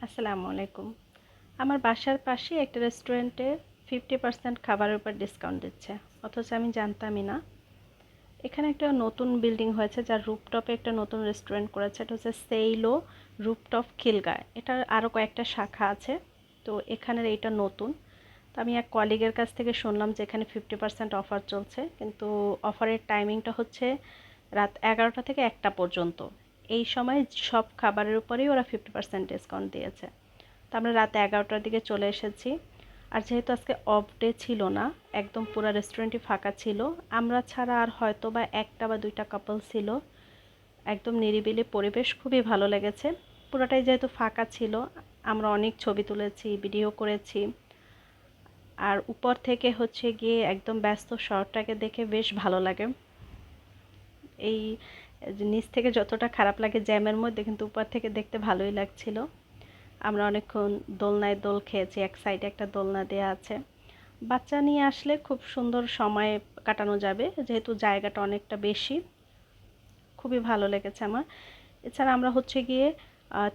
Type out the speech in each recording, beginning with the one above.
আসসালামু আলাইকুম। আমার বাসার পাশে একটা রেস্টুরেন্টে 50% খাবারের উপর ডিসকাউন্ট দিচ্ছে, অথচ আমি জানতামই না। এখানে একটা নতুন বিল্ডিং হয়েছে, যার রুফটপে একটা নতুন রেস্টুরেন্ট করেছে। এটা হচ্ছে সেইলো রুফটপ খিলগাঁয়। এটার আরও কয়েকটা শাখা আছে, তো এখানের এইটা নতুন। তো আমি এক কলিগের কাছ থেকে শুনলাম যে এখানে 50% অফার চলছে, কিন্তু অফারের টাইমিংটা হচ্ছে রাত 11টা থেকে 1টা পর্যন্ত। এই সময় সব খাবারের উপরেই ওরা 50% ডিসকাউন্ট দিয়েছে। তো আমরা রাত 11টার দিকে চলে এসেছি। আর যেহেতু আজকে অফ ডে ছিল না, একদম পুরো রেস্টুরেন্টই ফাঁকা ছিল। আমরা ছাড়া আর হয়তো বা একটা বা দুইটা কাপল ছিল। একদম নিরিবিলি পরিবেশ, খুবই ভালো লেগেছে। পুরোটাই যেহেতু ফাঁকা ছিল, আমরা অনেক ছবি তুলেছি, ভিডিও করেছি। আর উপর থেকে হচ্ছে গিয়ে একদম ব্যস্ত শহরটাকে দেখে বেশ ভালো লাগে। এই নিচ থেকে যতটা খারাপ লাগে জ্যামের মধ্যে, কিন্তু উপর থেকে দেখতে ভালোই লাগছিল। আমরা অনেকক্ষণ দোলনায় দোল খেয়েছি, এক সাইডে একটা দোলনা দেওয়া আছে। বাচ্চা নিয়ে আসলে খুব সুন্দর সময় কাটানো যাবে, যেহেতু জায়গাটা অনেকটা বেশি। খুবই ভালো লেগেছে আমার। এছাড়া আমরা হচ্ছে গিয়ে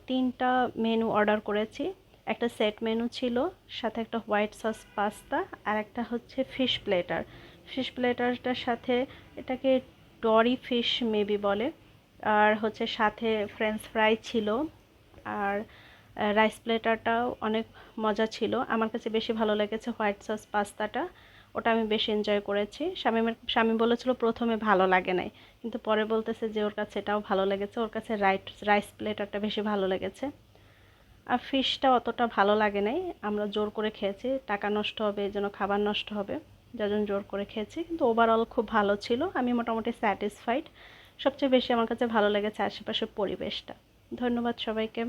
3টা মেনু অর্ডার করেছি। একটা সেট মেনু ছিল, সাথে একটা হোয়াইট সস পাস্তা, আর একটা হচ্ছে ফিশ প্লেটার। ফিশ প্লেটারটার সাথে এটাকে ডরি ফিশ মেবি বলে। আর হচ্ছে সাথে ফ্রেঞ্চ ফ্রাই ছিল। আর রাইস প্লেটারটাও অনেক মজা ছিল। আমার কাছে বেশি ভালো লেগেছে হোয়াইট সস পাস্তাটা, ওটা আমি বেশি এনজয় করেছি। স্বামী বলেছিল প্রথমে ভালো লাগে নাই, কিন্তু পরে বলতেছে যে ওর কাছে এটাও ভালো লেগেছে, ওর কাছে রাইস প্লেটারটা বেশি ভালো লেগেছে। আর ফিশটা অতটা ভালো লাগে নাই, আমরা জোর করে খেয়েছি, টাকা নষ্ট হবে এই জন্য, খাবার নষ্ট হবে যার জন্য জোর করে খেয়েছি। কিন্তু ওভারঅল খুব ভালো ছিল, আমি মোটামুটি স্যাটিসফাইড। সবচেয়ে বেশি আমার কাছে ভালো লেগেছে আশেপাশের পরিবেশটা। ধন্যবাদ সবাইকে।